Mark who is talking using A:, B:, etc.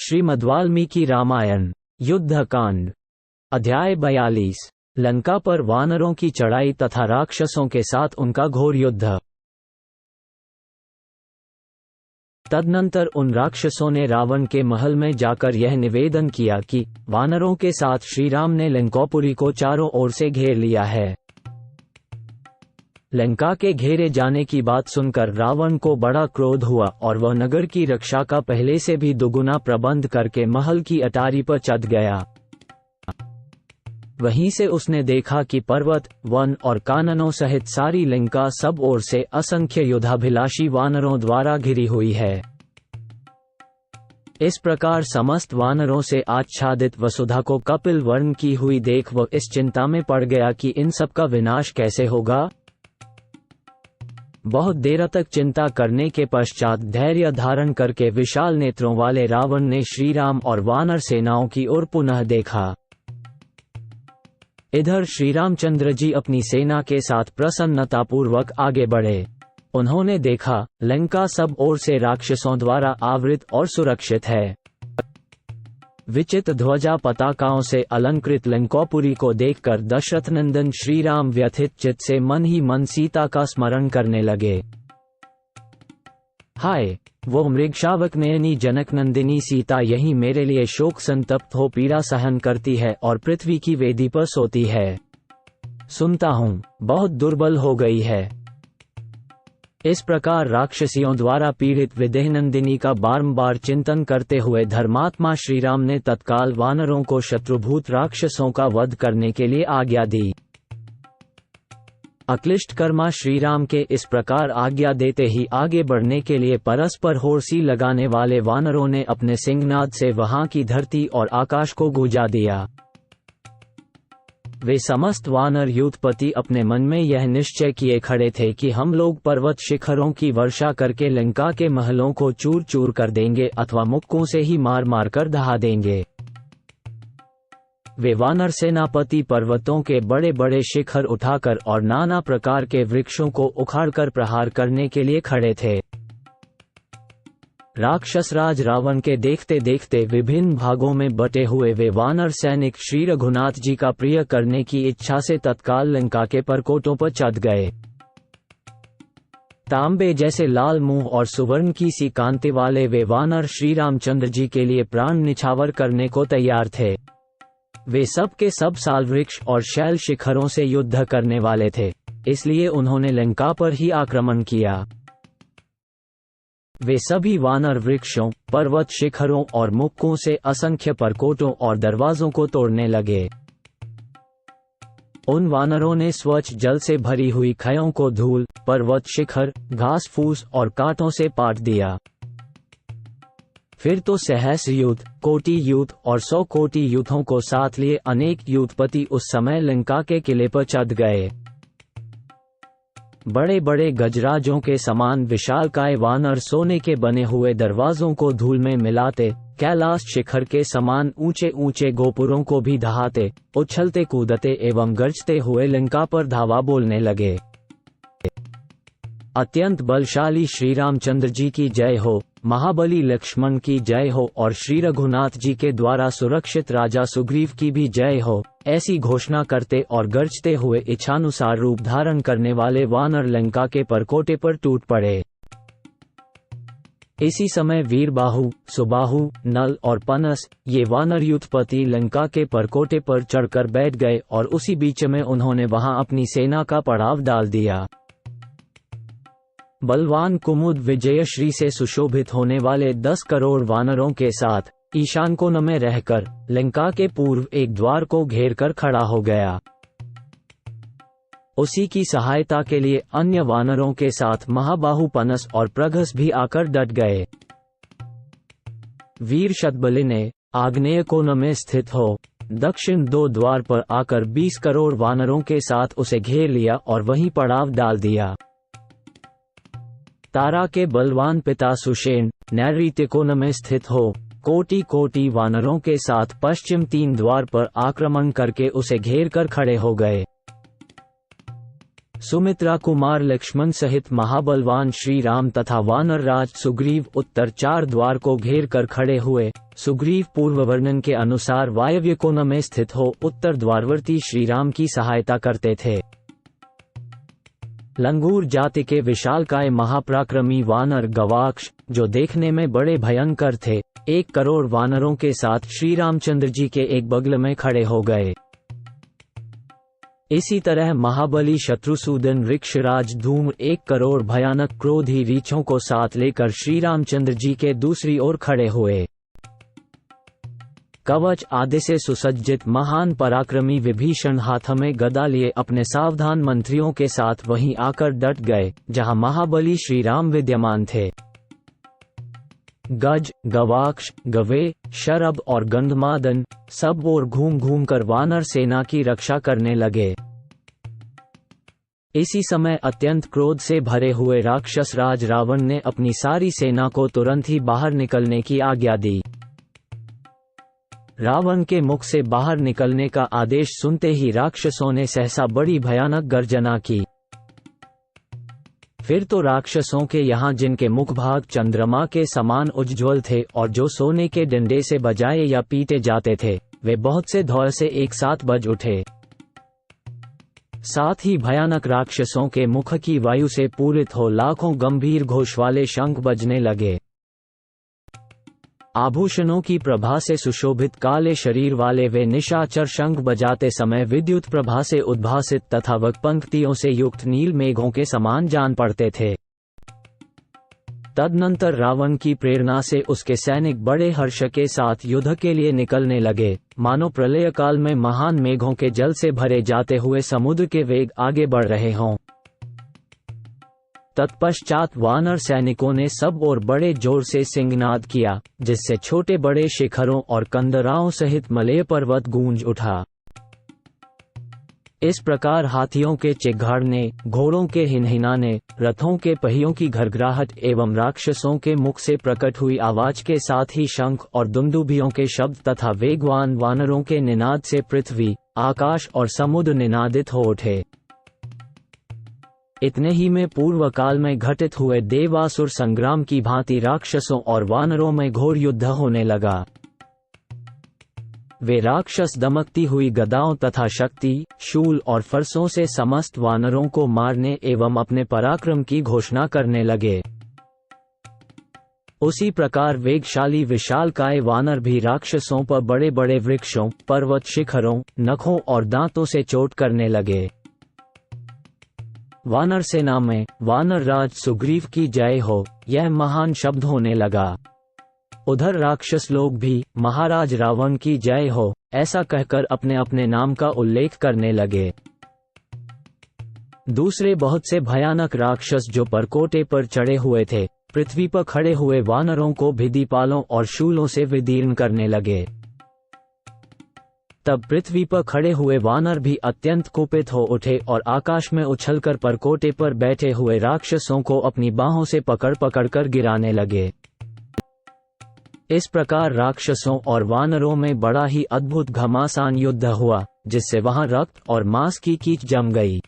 A: श्रीमद्वाल्मीकि रामायण युद्धकांड अध्याय 42 लंका पर वानरों की चढ़ाई तथा राक्षसों के साथ उनका घोर युद्ध। तदनंतर उन राक्षसों ने रावण के महल में जाकर यह निवेदन किया कि वानरों के साथ श्रीराम ने लंकोपुरी को चारों ओर से घेर लिया है। लंका के घेरे जाने की बात सुनकर रावण को बड़ा क्रोध हुआ और वह नगर की रक्षा का पहले से भी दुगुना प्रबंध करके महल की अटारी पर चढ़ गया। वहीं से उसने देखा कि पर्वत, वन और काननों सहित सारी लंका सब ओर से असंख्य युद्धाभिलाषी वानरों द्वारा घिरी हुई है। इस प्रकार समस्त वानरों से आच्छादित वसुधा को कपिल वर्ण की हुई देख वह इस चिंता में पड़ गया कि इन सब का विनाश कैसे होगा। बहुत देर तक चिंता करने के पश्चात धैर्य धारण करके विशाल नेत्रों वाले रावण ने श्रीराम और वानर सेनाओं की ओर पुनः देखा। इधर श्रीरामचंद्र जी अपनी सेना के साथ प्रसन्नतापूर्वक आगे बढ़े। उन्होंने देखा लंका सब ओर से राक्षसों द्वारा आवृत और सुरक्षित है। विचित्र ध्वजा पताकाओं से अलंकृत लंकोपुरी को देखकर दशरथ नंदन श्रीराम व्यथित चित्त से मन ही मन सीता का स्मरण करने लगे। हाय, वो मृगशावक नयनी जनक नंदिनी सीता यही मेरे लिए शोक संतप्त हो पीड़ा सहन करती है और पृथ्वी की वेदी पर सोती है। सुनता हूँ बहुत दुर्बल हो गई है। इस प्रकार राक्षसियों द्वारा पीड़ित विदेहनंदिनी का बारंबार चिंतन करते हुए धर्मात्मा श्रीराम ने तत्काल वानरों को शत्रुभूत राक्षसों का वध करने के लिए आज्ञा दी। अक्लिष्टकर्मा श्रीराम के इस प्रकार आज्ञा देते ही आगे बढ़ने के लिए परस्पर होरसी लगाने वाले वानरों ने अपने सिंहनाद से वहां की धरती और आकाश को गूंजा दिया। वे समस्त वानर युद्धपति अपने मन में यह निश्चय किए खड़े थे कि हम लोग पर्वत शिखरों की वर्षा करके लंका के महलों को चूर चूर कर देंगे अथवा मुक्कों से ही मार मार कर दहा देंगे। वे वानर सेनापति पर्वतों के बड़े बड़े शिखर उठाकर और नाना प्रकार के वृक्षों को उखाड़कर प्रहार करने के लिए खड़े थे। राक्षसराज रावण के देखते देखते विभिन्न भागों में बटे हुए वे वानर सैनिक श्री रघुनाथ जी का प्रिय करने की इच्छा से तत्काल लंका के परकोटों पर चढ़ गए। तांबे जैसे लाल मुंह और सुवर्ण की सी कांति वाले वे वानर श्री रामचंद्र जी के लिए प्राण निछावर करने को तैयार थे। वे सब के सब साल वृक्ष और शैल शिखरों से युद्ध करने वाले थे, इसलिए उन्होंने लंका पर ही आक्रमण किया। वे सभी वानर वृक्षों, पर्वत शिखरों और मुक्कों से असंख्य परकोटों और दरवाजों को तोड़ने लगे। उन वानरों ने स्वच्छ जल से भरी हुई खयों को धूल, पर्वत शिखर, घास फूस और कांटों से पाट दिया। फिर तो सहस्र युद्ध, कोटि युद्ध और 100 कोटि युद्धों को साथ लिए अनेक युद्धपति उस समय लंका के किले पर चढ़ गए। बड़े बड़े गजराजों के समान विशालकाय वानर सोने के बने हुए दरवाजों को धूल में मिलाते, कैलाश शिखर के समान ऊंचे ऊंचे गोपुरों को भी दहाते, उछलते कूदते एवं गरजते हुए लंका पर धावा बोलने लगे। अत्यंत बलशाली श्री रामचंद्र जी की जय हो, महाबली लक्ष्मण की जय हो और श्री रघुनाथ जी के द्वारा सुरक्षित राजा सुग्रीव की भी जय हो, ऐसी घोषणा करते और गरजते हुए इच्छानुसार रूप धारण करने वाले वानर लंका के परकोटे पर टूट पड़े। इसी समय वीरबाहु, सुबाहु, नल और पनस ये वानर युद्धपति लंका के परकोटे पर चढ़कर बैठ गए और उसी बीच में उन्होंने वहां अपनी सेना का पड़ाव डाल दिया। बलवान कुमुद विजयश्री से सुशोभित होने वाले 10 करोड़ वानरों के साथ ईशान कोण में रहकर लंका के पूर्व एक द्वार को घेर कर खड़ा हो गया। उसी की सहायता के लिए अन्य वानरों के साथ महाबाहु पनस और प्रघस भी आकर डट गए। वीर शतबली ने आग्नेय कोण में स्थित हो दक्षिण 2 द्वार पर आकर 20 करोड़ वानरों के साथ उसे घेर लिया और वहीं पड़ाव डाल दिया। तारा के बलवान पिता सुषेण नैऋत्य कोण में स्थित हो कोटि कोटि वानरों के साथ पश्चिम 3 द्वार पर आक्रमण करके उसे घेर कर खड़े हो गए। सुमित्रा कुमार लक्ष्मण सहित महाबलवान श्री राम तथा वानर राज सुग्रीव उत्तर 4 द्वार को घेर कर खड़े हुए। सुग्रीव पूर्व वर्णन के अनुसार वायव्य कोण में स्थित हो उत्तर द्वारवर्ती श्रीराम की सहायता करते थे। लंगूर जाति के विशालकाय महापराक्रमी वानर गवाक्ष, जो देखने में बड़े भयंकर थे, 1 करोड़ वानरों के साथ श्री रामचंद्र जी के एक बगल में खड़े हो गए। इसी तरह महाबली शत्रुसूदन ऋक्षराज धूम 1 करोड़ भयानक क्रोधी रीछों को साथ लेकर श्री रामचंद्र जी के दूसरी ओर खड़े हुए। कवच आदि से सुसज्जित महान पराक्रमी विभीषण हाथ में गदा लिए अपने सावधान मंत्रियों के साथ वहीं आकर डट गए जहां महाबली श्री राम विद्यमान थे। गज, गवाक्ष, गवे, शरभ और गंधमादन सब ओर घूम घूम कर वानर सेना की रक्षा करने लगे। इसी समय अत्यंत क्रोध से भरे हुए राक्षस राज रावण ने अपनी सारी सेना को तुरंत ही बाहर निकलने की आज्ञा दी। रावण के मुख से बाहर निकलने का आदेश सुनते ही राक्षसों ने सहसा बड़ी भयानक गर्जना की। फिर तो राक्षसों के यहाँ जिनके मुखभाग चंद्रमा के समान उज्ज्वल थे और जो सोने के डंडे से बजाए या पीटे जाते थे, वे बहुत से धौल से एक साथ बज उठे। साथ ही भयानक राक्षसों के मुख की वायु से पूरित हो लाखों गंभीर घोष वाले शंख बजने लगे। आभूषणों की प्रभा से सुशोभित काले शरीर वाले वे निशाचर शंख बजाते समय विद्युत प्रभा से उद्भासित तथा वक्पंक्तियों से युक्त नील मेघों के समान जान पड़ते थे। तदनंतर रावण की प्रेरणा से उसके सैनिक बड़े हर्ष के साथ युद्ध के लिए निकलने लगे, मानो प्रलय काल में महान मेघों के जल से भरे जाते हुए समुद्र के वेग आगे बढ़ रहे हों। तत्पश्चात वानर सैनिकों ने सब और बड़े जोर से सिंहनाद किया, जिससे छोटे बड़े शिखरों और कंदराओं सहित मलय पर्वत गूंज उठा। इस प्रकार हाथियों के चिघाड़ने, घोड़ों के हिनहिनाने, रथों के पहियों की घरघराहट एवं राक्षसों के मुख से प्रकट हुई आवाज के साथ ही शंख और दुंदुभियों के शब्द तथा वेगवान वानरों के निनाद से पृथ्वी, आकाश और समुद्र निनादित हो उठे। इतने ही में पूर्व काल में घटित हुए देवासुर संग्राम की भांति राक्षसों और वानरों में घोर युद्ध होने लगा। वे राक्षस दमकती हुई गदाओं तथा शक्ति, शूल और फरसों से समस्त वानरों को मारने एवं अपने पराक्रम की घोषणा करने लगे। उसी प्रकार वेगशाली विशालकाय वानर भी राक्षसों पर बड़े बड़े वृक्षों, पर्वत शिखरों, नखों और दांतों से चोट करने लगे। वानर सेना में वानर राज सुग्रीव की जय हो, यह महान शब्द होने लगा। उधर राक्षस लोग भी महाराज रावण की जय हो, ऐसा कहकर अपने अपने नाम का उल्लेख करने लगे। दूसरे बहुत से भयानक राक्षस जो परकोटे पर चढ़े हुए थे, पृथ्वी पर खड़े हुए वानरों को भिदिपालों और शूलों से विदीर्ण करने लगे। तब पृथ्वी पर खड़े हुए वानर भी अत्यंत कुपित हो उठे और आकाश में उछलकर परकोटे पर बैठे हुए राक्षसों को अपनी बाहों से पकड़ पकड़कर गिराने लगे। इस प्रकार राक्षसों और वानरों में बड़ा ही अद्भुत घमासान युद्ध हुआ, जिससे वहां रक्त और मांस की कीच जम गई।